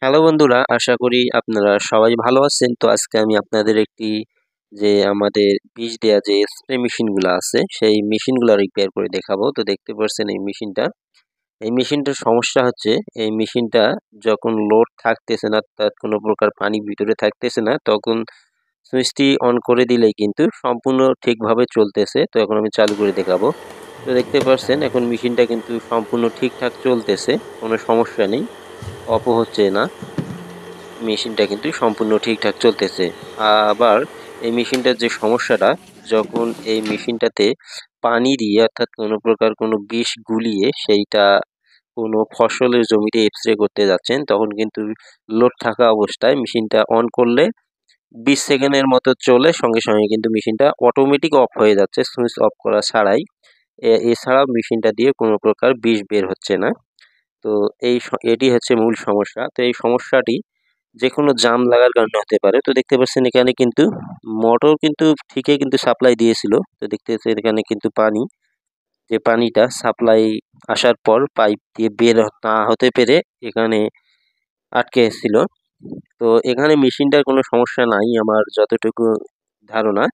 Hello বন্ধুরা, আশা করি আপনারা সবাই ভালো আছেন। তো আজকে আমি আপনাদের একটি আমাদের বীজ দেয়া যে স্প্রে মেশিনগুলো আছে সেই মেশিনগুলো রিপেয়ার করে দেখাবো। তো দেখতে পাচ্ছেন এই মেশিনটার সমস্যা হচ্ছে এই মেশিনটা যখন লোড থাকতেছে না, অর্থাৎ কোনো প্রকার পানি ভিতরে থাকতেছে না, তখন সুইচটি অন করে দিলেই কিন্তু সম্পূর্ণ ঠিকভাবে চলতেছে। তো এখন আমি চালু করে দেখাবো। তো দেখতে পাচ্ছেন এখন মেশিনটা কিন্তু সম্পূর্ণ ঠিকঠাক চলতেছে, কোনো সমস্যা নেই, অফও হচ্ছে না। মেশিনটা কিন্তু সম্পূর্ণ ঠিকঠাক চলতেছে। আবার এই মেশিনটার যে সমস্যাটা, যখন এই মেশিনটাতে পানি দিয়ে অর্থাৎ কোনো প্রকার কোনো বিষ গুলিয়ে সেইটা কোনো ফসলের জমিতে স্প্রে করতে যাচ্ছেন, তখন কিন্তু লোড থাকা অবস্থায় মেশিনটা অন করলে 20 সেকেন্ডের মতো চলে, সঙ্গে সঙ্গে কিন্তু মেশিনটা অটোমেটিক অফ হয়ে যাচ্ছে সুইচ অফ করা ছাড়াই। এছাড়াও মেশিনটা দিয়ে কোনো প্রকার বিষ বের হচ্ছে না। তো এটি হচ্ছে মূল সমস্যা। তো এই সমস্যাটি যেকোনো জাম লাগার কারণে হতে পারে। তো দেখতে পাচ্ছেন এখানে কিন্তু মোটর কিন্তু ঠিকই কিন্তু সাপ্লাই দিয়েছিল। তো দেখতে পাচ্ছেন এখানে কিন্তু যে পানিটা সাপ্লাই আসার পর পাইপ দিয়ে বের না হতে পেরে এখানে আটকে ছিল। তো এখানে মেশিনটার কোনো সমস্যা নাই আমার যতটুকু ধারণা।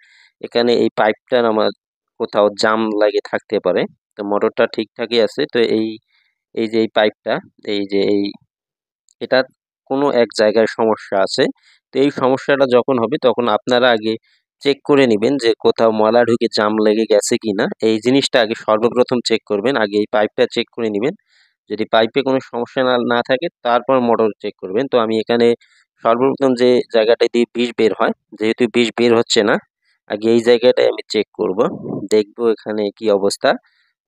এখানে এই পাইপটার আমার কোথাও জাম লাগে থাকতে পারে। তো মোটরটা ঠিকঠাকই আছে। তো এই যে এই পাইপটা, এই যে এই এটার কোনো এক জায়গায় সমস্যা আছে। তো এই সমস্যাটা যখন হবে তখন আপনারা আগে চেক করে নিবেন যে কোথাও ময়লা ঢুকে জাম লেগে গেছে কিনা। এই জিনিসটা আগে সর্বপ্রথম চেক করবেন। আগে এই পাইপটা চেক করে নিবেন। যদি পাইপে কোনো সমস্যা না থাকে তারপর মোটর চেক করবেন। তো আমি এখানে সর্বপ্রথম যে জায়গাটা দিয়ে বিষ বের হয়, যেহেতু বিষ বের হচ্ছে না, আগে এই জায়গাটায় আমি চেক করব। দেখব এখানে কি অবস্থা।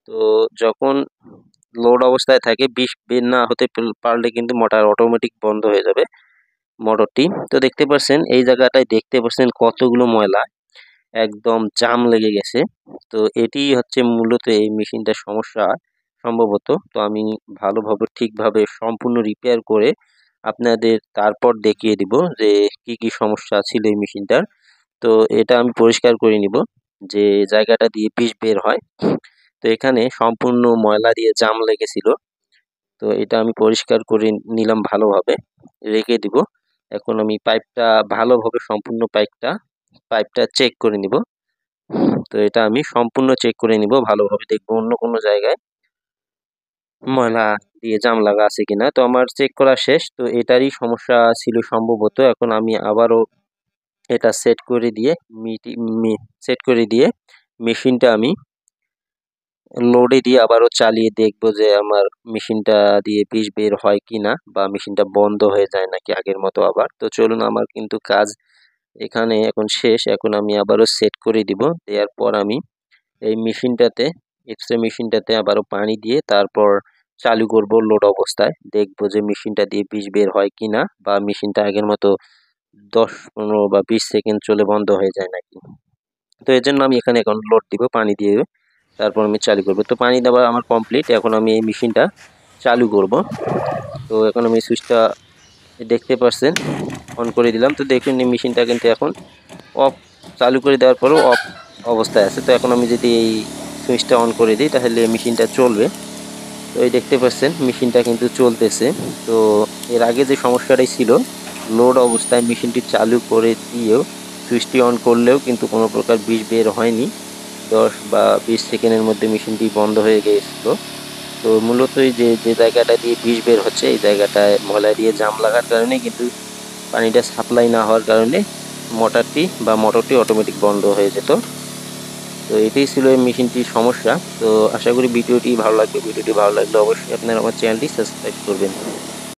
তো যখন লোড অবস্থায় থাকে, বিষ বের না হতে পারলে কিন্তু মোটর অটোমেটিক বন্ধ হয়ে যাবে মোটরটি। তো দেখতে পাচ্ছেন এই জায়গাটায় দেখতে পাচ্ছেন কতগুলো ময়লা, একদম জাম লেগে গেছে। তো এটি হচ্ছে মূলত এই মেশিনটার সমস্যা সম্ভবত। তো আমি ভালোভাবে ঠিকভাবে সম্পূর্ণ রিপেয়ার করে আপনাদের তারপর দেখিয়ে দিব যে কি সমস্যা ছিল এই মেশিনটার। তো এটা আমি পরিষ্কার করে নিব যে জায়গাটা দিয়ে বিষ বের হয়। তো এখানে সম্পূর্ণ ময়লা দিয়ে জাম লেগেছিল। তো এটা আমি পরিষ্কার করে নিলাম ভালোভাবে, রেখে দিব। এখন আমি পাইপটা ভালোভাবে সম্পূর্ণ পাইপটা চেক করে নিব। তো এটা আমি সম্পূর্ণ চেক করে নিব ভালোভাবে, দেখবো অন্য কোনো জায়গায় ময়লা দিয়ে জাম লাগা আছে কিনা। তো আমার চেক করা শেষ। তো এটারই সমস্যা ছিল সম্ভবত। এখন আমি আবারও এটা সেট করে দিয়ে মেশিনটা আমি লোডে দিয়ে আবারও চালিয়ে দেখবো যে আমার মেশিনটা দিয়ে বিষ বের হয় কিনা, বা মেশিনটা বন্ধ হয়ে যায় নাকি আগের মতো আবার। তো চলুন, আমার কিন্তু কাজ এখানে এখন শেষ। এখন আমি আবারও সেট করে দিব। দেওয়ার পর আমি এই মেশিনটাতে আবারও পানি দিয়ে তারপর চালু করব লোড অবস্থায়। দেখবো যে মেশিনটা দিয়ে বিষ বের হয় কিনা, বা মেশিনটা আগের মতো 10, 15 বা 20 সেকেন্ড চলে বন্ধ হয়ে যায় নাকি। তো এর জন্য আমি এখানে এখন লোড দিব পানি দিয়ে, তারপর আমি চালু করব। তো পানি দেওয়া আমার কমপ্লিট। এখন আমি এই মেশিনটা চালু করব। তো এখন আমি সুইচটা দেখতে পাচ্ছেন অন করে দিলাম। তো দেখুন এই মেশিনটা কিন্তু এখন অফ, চালু করে দেওয়ার পরেও অফ অবস্থায় আছে। তো এখন আমি যদি এই সুইচটা অন করে দিই তাহলে মেশিনটা চলবে। তো এই দেখতে পাচ্ছেন মেশিনটা কিন্তু চলতেছে। তো এর আগে যে সমস্যাটাই ছিল, লোড অবস্থায় মেশিনটি চালু করে দিয়েও সুইচটি অন করলেও কিন্তু কোনো প্রকার বিষ বের হয়নি। 10 বা 20 সেকেন্ডের মধ্যে মেশিনটি বন্ধ হয়ে গিয়েছিল। তো মূলত এই যে জায়গাটা দিয়ে বিষ বের হচ্ছে, এই জায়গাটায় ময়লা দিয়ে জাম লাগার কারণে কিন্তু পানিটা সাপ্লাই না হওয়ার কারণে মোটরটি অটোমেটিক বন্ধ হয়ে যেত। তো এটাই ছিল এই মেশিনটির সমস্যা। তো আশা করি ভিডিওটি ভালো লাগবে। ভিডিওটি ভালো লাগলে অবশ্যই আপনারা আমার চ্যানেলটি সাবস্ক্রাইব করবেন।